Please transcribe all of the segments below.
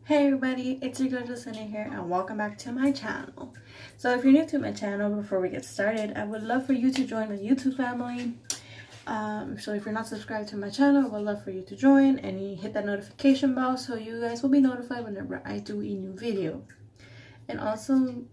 Hey everybody, it's your girl Justina here and welcome back to my channel. So if you're new to my channel, before we get started, I would love for you to join the YouTube family. So if you're not subscribed to my channel, I would love for you to join and you hit that notification bell so you guys will be notified whenever I do a new video. And also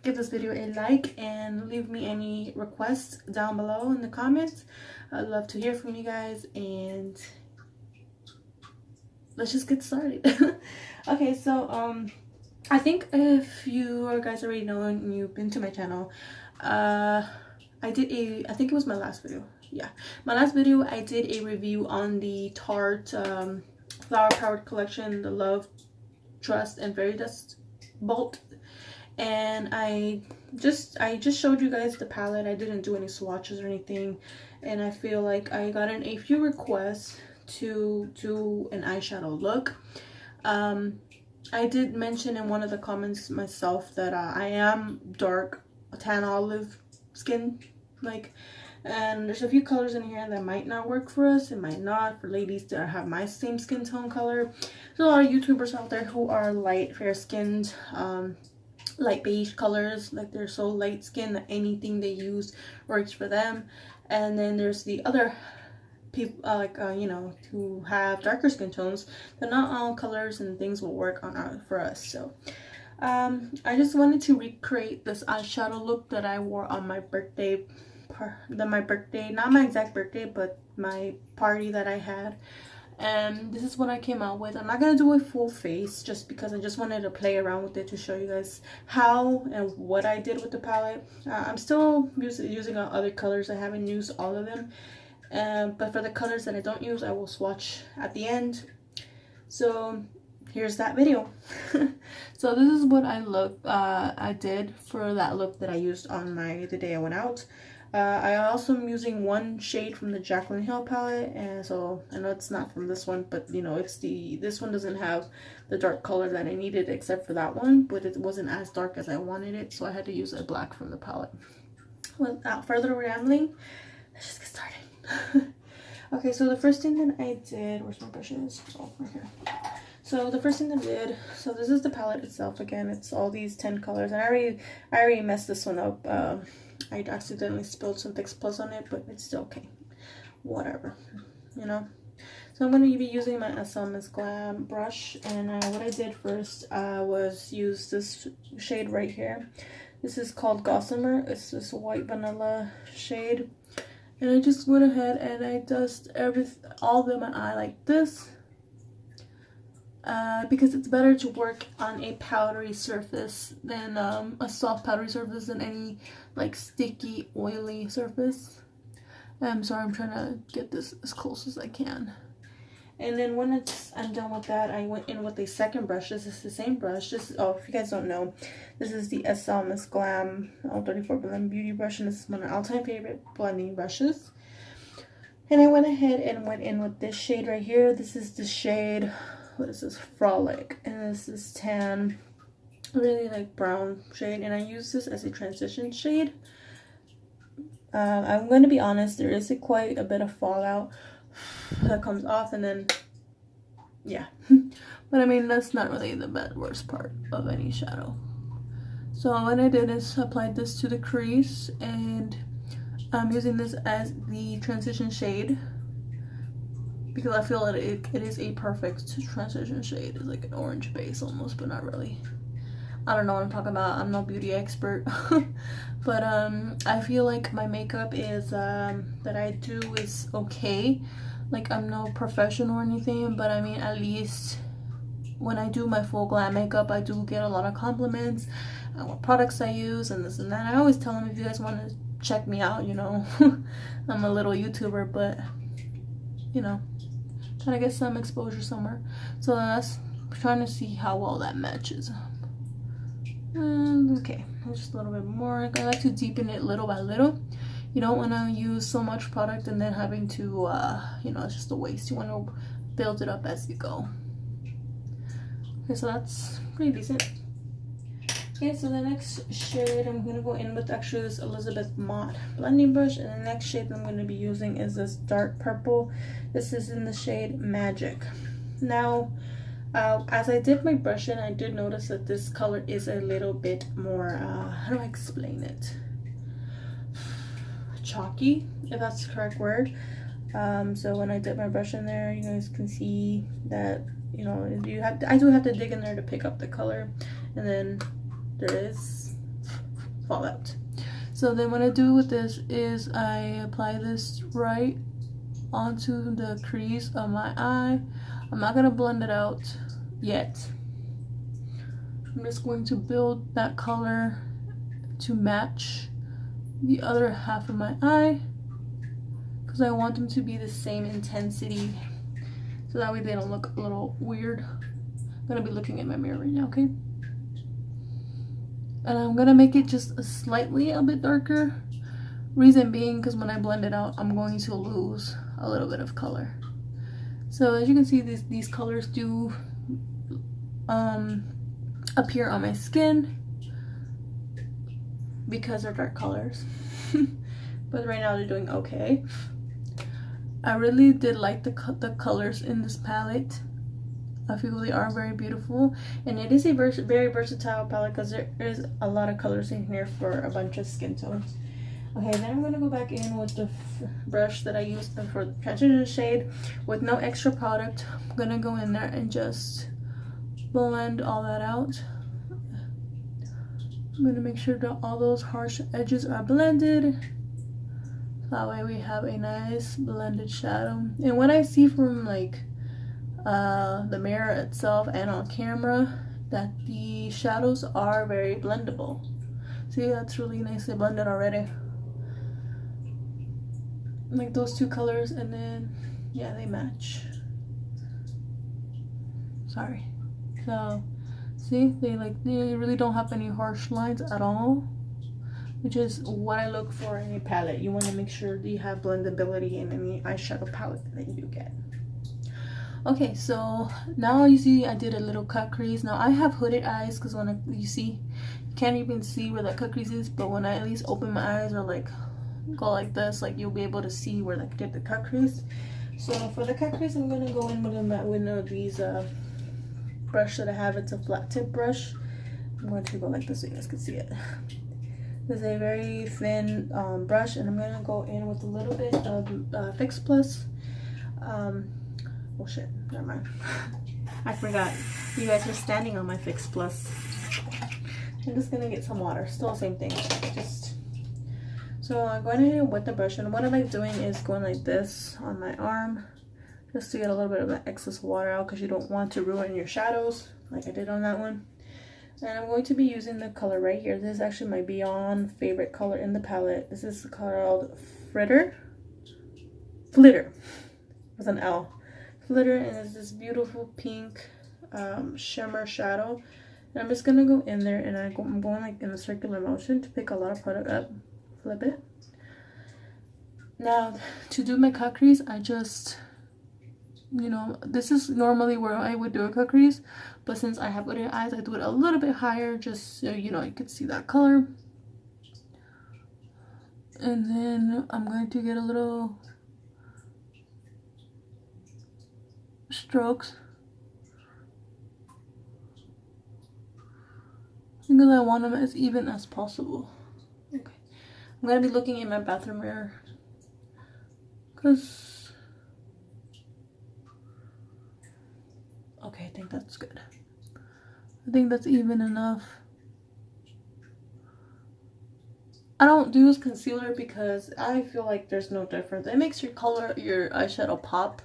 give this video a like and leave me any requests down below in the comments. I'd love to hear from you guys and let's just get started. Okay, so I think if you guys already know and you've been to my channel, I think it was my last video. Yeah, my last video I did a review on the Tarte flower powered collection, the Love, Trust and Fairy Dust Bolt. And I just showed you guys the palette. I didn't do any swatches or anything, and I feel like I gotten a few requests to do an eyeshadow look. I did mention in one of the comments myself that I am dark tan olive skin, and there's a few colors in here that might not work for us. It might not for ladies that have my same skin tone color. There's a lot of YouTubers out there who are light, fair skinned, light beige colors, like they're so light skinned that anything they use works for them. And then there's the other people who have darker skin tones, that not all colors and things will work on for us. So I just wanted to recreate this eyeshadow look that I wore on my birthday, not my exact birthday, but my party that I had. And this is what I came out with. I'm not gonna do a full face just because I just wanted to play around with it to show you guys how and what I did with the palette. I'm still using other colors. I haven't used all of them, but for the colors that I don't use, I will swatch at the end. So here's that video. So this is what I did for that look that I used on the day I went out. I also am using one shade from the Jaclyn Hill palette, and so I know it's not from this one, but you know, this one doesn't have the dark color that I needed except for that one, but it wasn't as dark as I wanted it, so I had to use a black from the palette. Without further rambling, let's just get started. Okay, so the first thing that I did, where's my brushes? Oh, right here. So the first thing I did, so this is the palette itself. Again, it's all these 10 colors, and I already messed this one up. I accidentally spilled some Fix Plus on it, but it's still okay. Whatever, you know. So I'm going to be using my SL Miss Glam brush, and what I did first was use this shade right here. This is called Gossamer. It's this white vanilla shade, and I just went ahead and I dust all of them in my eye like this. Because it's better to work on a powdery surface than a soft powdery surface than any like sticky oily surface. I'm sorry, I'm trying to get this as close as I can. And then when I'm done with that, I went in with a second brush. This is the same brush. If you guys don't know, this is the SL Miss Glam L34 Blend Beauty Brush, and this is one of my all-time favorite blending brushes. And I went ahead and went in with this shade right here. This is the shade, what is this, Frolic, and this is tan, really like brown shade, and I use this as a transition shade. I'm going to be honest, there is quite a bit of fallout that comes off, and then yeah. But I mean, that's not really the worst part of any shadow. So what I did is applied this to the crease, and I'm using this as the transition shade because I feel that it is a perfect transition shade. It's like an orange base almost, but not really. I don't know what I'm talking about. I'm no beauty expert. But I feel like my makeup is that I do is okay. Like, I'm no professional or anything, but I mean, at least when I do my full glam makeup, I do get a lot of compliments on what products I use and this and that. I always tell them, if you guys want to check me out, you know, I'm a little YouTuber, but you know, trying to get some exposure somewhere. So that's trying to see how well that matches. Okay, just a little bit more. I like to deepen it little by little. You don't want to use so much product and then having to you know, it's just a waste. You want to build it up as you go. Okay, so that's pretty decent. Okay, so the next shade I'm going to go in with actually this Elizabeth Mott blending brush, and the next shade I'm going to be using is this dark purple. This is in the shade Magic. Now, As I did my brushing, I did notice that this color is a little bit more, how do I explain it? Chalky, if that's the correct word. So when I dip my brush in there, you guys can see that, you know, I do have to dig in there to pick up the color, and then there is fallout. So then what I do with this is I apply this right onto the crease of my eye. I'm not gonna blend it out yet. I'm just going to build that color to match the other half of my eye, because I want them to be the same intensity, so that way they don't look a little weird. I'm gonna be looking at my mirror right now, okay? And I'm gonna make it just a bit darker. Reason being, because when I blend it out, I'm going to lose a little bit of color. So as you can see, these colors do appear on my skin because they're dark colors. But right now they're doing okay. I really did like the colors in this palette. I feel they are very beautiful, and it is a very versatile palette because there is a lot of colors in here for a bunch of skin tones. Okay, then I'm going to go back in with the brush that I used for the transition shade with no extra product. I'm going to go in there and just blend all that out. I'm going to make sure that all those harsh edges are blended. That way we have a nice blended shadow. And what I see from like the mirror itself and on camera, that the shadows are very blendable. See, that's really nicely blended already. Like those two colors, and then yeah, they match. Sorry. So see, they really don't have any harsh lines at all, which is what I look for in a palette. You want to make sure that you have blendability in any eyeshadow palette that you get. Okay, so now you see I did a little cut crease. Now I have hooded eyes because when you see, you can't even see where that cut crease is, but when I at least open my eyes or like go like this, like you'll be able to see where I did the cut crease. So for the cut crease, I'm gonna go in with one of these brush that I have. It's a flat tip brush. I'm going to go like this so you guys can see it. This is a very thin brush, and I'm gonna go in with a little bit of Fix Plus. Oh shit, never mind. I forgot. You guys are standing on my Fix Plus. I'm just gonna get some water. Still the same thing. So I'm going in with the brush, and what I like doing is going like this on my arm, just to get a little bit of the excess water out, because you don't want to ruin your shadows like I did on that one. And I'm going to be using the color right here. This is actually my beyond favorite color in the palette. This is called Flitter with an L. Flitter, and it's this beautiful pink shimmer shadow. And I'm just gonna go in there, and I'm going like in a circular motion to pick a lot of product up, flip it. Now to do my cut crease, I just, you know, this is normally where I would do a cut crease, but since I have hooded eyes, I do it a little bit higher just so you know you can see that color. And then I'm going to get a little strokes because I want them as even as possible. Okay, I'm gonna be looking in my bathroom mirror because okay, I think that's good. I think that's even enough. I don't use concealer because I feel like there's no difference. It makes your eyeshadow pop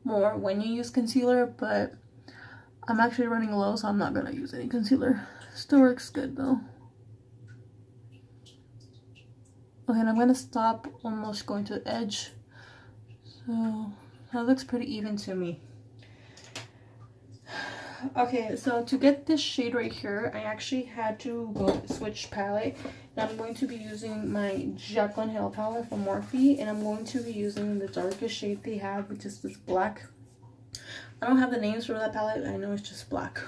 more when you use concealer, but I'm actually running low, so I'm not gonna use any concealer. Still works good though. Okay, and I'm gonna stop almost going to the edge. So that looks pretty even to me. Okay, so to get this shade right here, I actually had to go switch palette. And I'm going to be using my Jaclyn Hill palette from Morphe, and I'm going to be using the darkest shade they have, which is this black. I don't have the names for that palette, I know it's just black.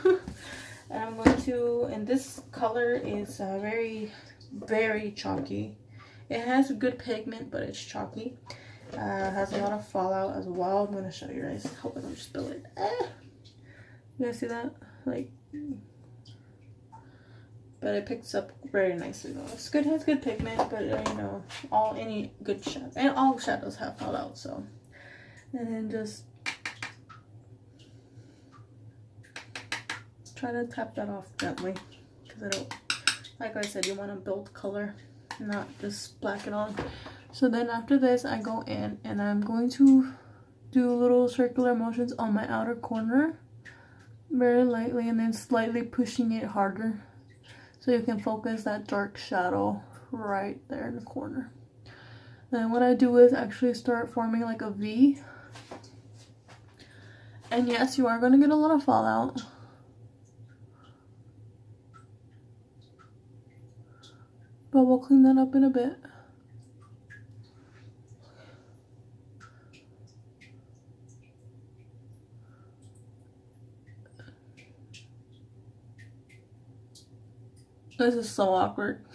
And I'm going to, and this color is very, very chalky. It has a good pigment, but it's chalky. Has a lot of fallout as well. I'm going to show you guys. Hope I don't spill it. You guys see that? Like, but it picks up very nicely though. It's good, has good pigment, but you know, any good shadow, and all shadows have fallout, so. And then just try to tap that off gently, because I don't, like I said, you want to build color, not just black it on. So then after this, I go in and I'm going to do little circular motions on my outer corner, very lightly, and then slightly pushing it harder, so you can focus that dark shadow right there in the corner. And what I do is actually start forming like a V. And yes, you are going to get a lot of fallout. But we'll clean that up in a bit. This is so awkward.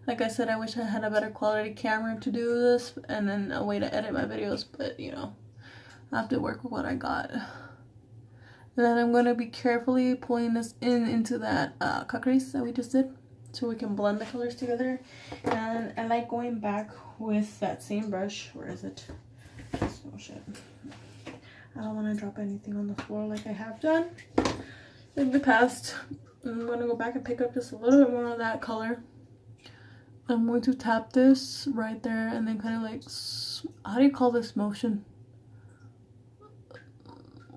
Like I said, I wish I had a better quality camera to do this and then a way to edit my videos, but you know, I have to work with what I got. And then I'm going to be carefully pulling this into that cut crease that we just did, so we can blend the colors together. And I like going back with that same brush. Where is it? Oh shit. I don't want to drop anything on the floor like I have done in the past. I'm going to go back and pick up just a little bit more of that color. I'm going to tap this right there and then kind of like, how do you call this motion?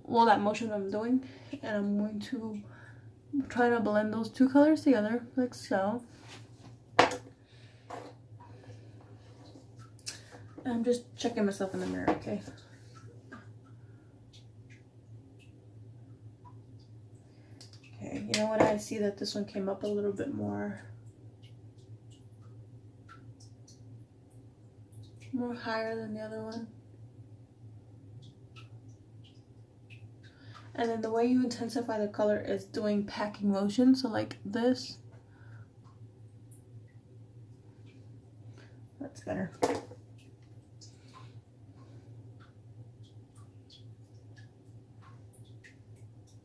Well, that motion I'm doing. And I'm going to try to blend those two colors together like so. I'm just checking myself in the mirror, okay? Okay, you know what? I see that this one came up a little bit more higher than the other one. And then the way you intensify the color is doing packing motion, so like this. That's better.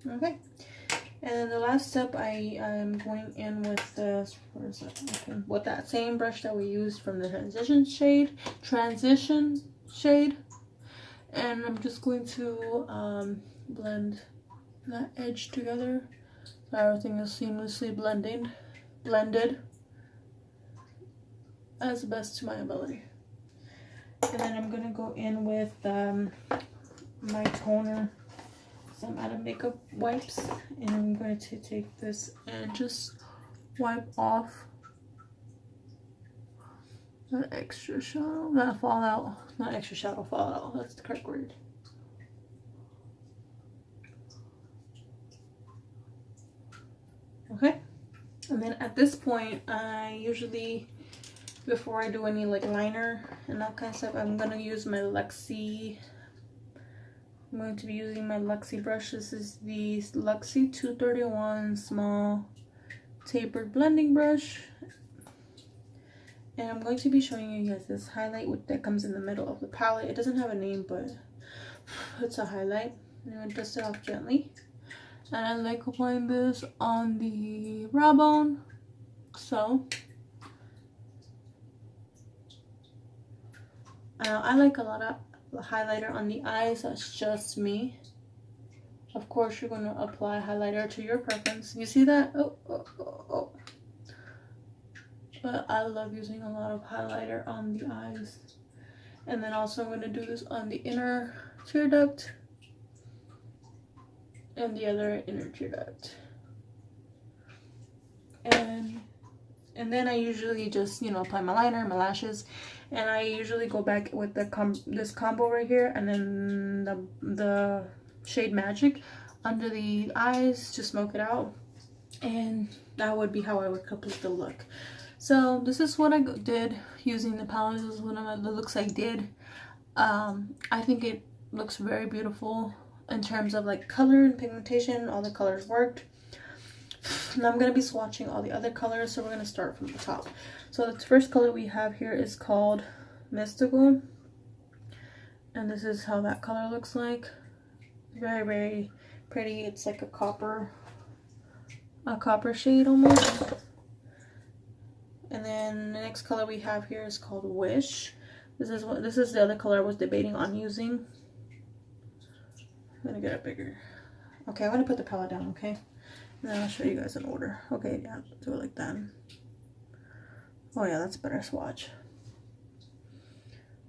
Okay. And then the last step, I am going in with the, where is it? Okay, with that same brush that we used from the transition shade, and I'm just going to blend that edge together so everything is seamlessly blended as best to my ability. And then I'm gonna go in with my toner. I'm out of makeup wipes, and I'm going to take this and just wipe off that extra shadow, that fallout, not extra shadow, fallout, that's the correct word. Okay, and then at this point, I usually, before I do any like liner and that kind of stuff, I'm going to use my Luxie. I'm going to be using my Luxie brush. This is the Luxie 231 small tapered blending brush. And I'm going to be showing you guys this highlight that comes in the middle of the palette. It doesn't have a name, but it's a highlight. I'm going to dust it off gently. And I like applying this on the brow bone. So. I like a lot of highlighter on the eyes. That's just me. Of course, you're going to apply highlighter to your preference. You see that? Oh. But I love using a lot of highlighter on the eyes. And then also I'm going to do this on the inner tear duct and the other inner tear duct. And then I usually just, you know, apply my liner, my lashes, and I usually go back with the this combo right here, and then the shade Magic under the eyes to smoke it out, and that would be how I would complete the look. So this is what I did using the palette. This is one of the looks I did. I think it looks very beautiful in terms of like color and pigmentation. All the colors worked. Now I'm going to be swatching all the other colors, so we're going to start from the top. So the first color we have here is called Mystical, and this is how that color looks like. Very, very pretty. It's like a copper shade almost. And then the next color we have here is called Wish. This is the other color I was debating on using. I'm gonna get it bigger. Okay, I'm gonna put the palette down, okay? And then I'll show you guys in order. Okay, yeah, do it like that. Oh yeah, that's better swatch.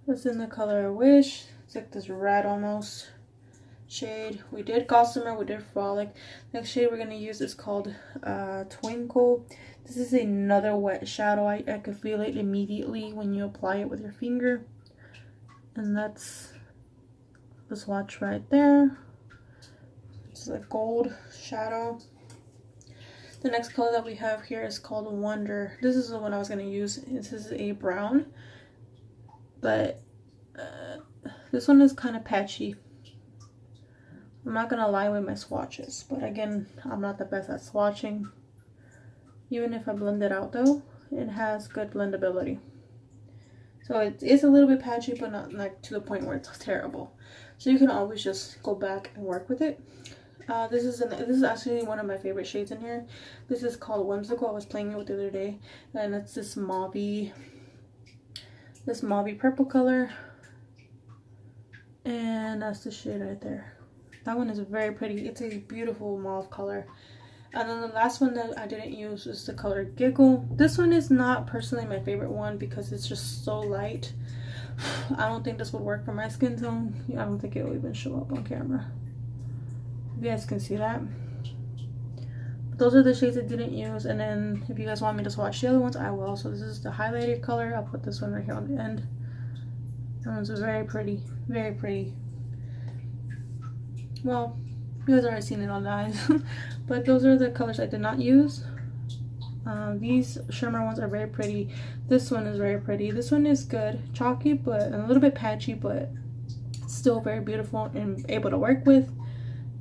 This is in the color Wish. It's like this red almost shade. We did Gossamer, we did Frolic. Next shade we're gonna use is called Twinkle. This is another wet shadow. I can feel it immediately when you apply it with your finger. And that's the swatch right there. It's a gold shadow. The next color that we have here is called Wonder. This is the one I was going to use. This is a brown, but this one is kind of patchy. I'm not going to lie with my swatches, but again, I'm not the best at swatching. Even if I blend it out though, it has good blendability. So it is a little bit patchy, but not like to the point where it's terrible. So you can always just go back and work with it. This is actually one of my favorite shades in here. This is called Whimsical. I was playing it with the other day, and it's this mauvey purple color, and that's the shade right there. That one is very pretty. It's a beautiful mauve color. And then the last one that I didn't use is the color Giggle. This one is not personally my favorite one because it's just so light. I don't think this would work for my skin tone. I don't think it will even show up on camera. You guys can see that. But those are the shades I didn't use, and then if you guys want me to swatch the other ones, I will. So this is the highlighted color. I'll put this one right here on the end. That one's very pretty, very pretty. Well, you guys already seen it on the eyes. But those are the colors I did not use. These shimmer ones are very pretty. This one is very pretty. This one is good, chalky, but a little bit patchy, but still very beautiful and able to work with.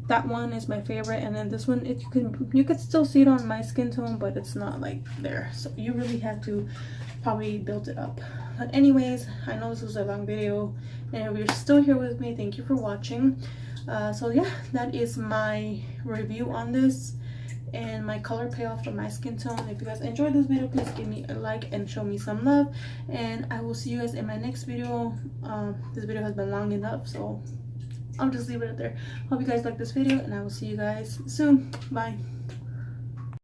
That one is my favorite, and then this one, you could still see it on my skin tone, but it's not like there. So you really have to probably build it up. But anyways, I know this was a long video, and if you're still here with me, thank you for watching. So yeah, that is my review on this and my color payoff for my skin tone. If you guys enjoyed this video, please give me a like and show me some love, and I will see you guys in my next video. This video has been long enough, so I'll just leave it there. Hope you guys like this video, and I will see you guys soon. Bye.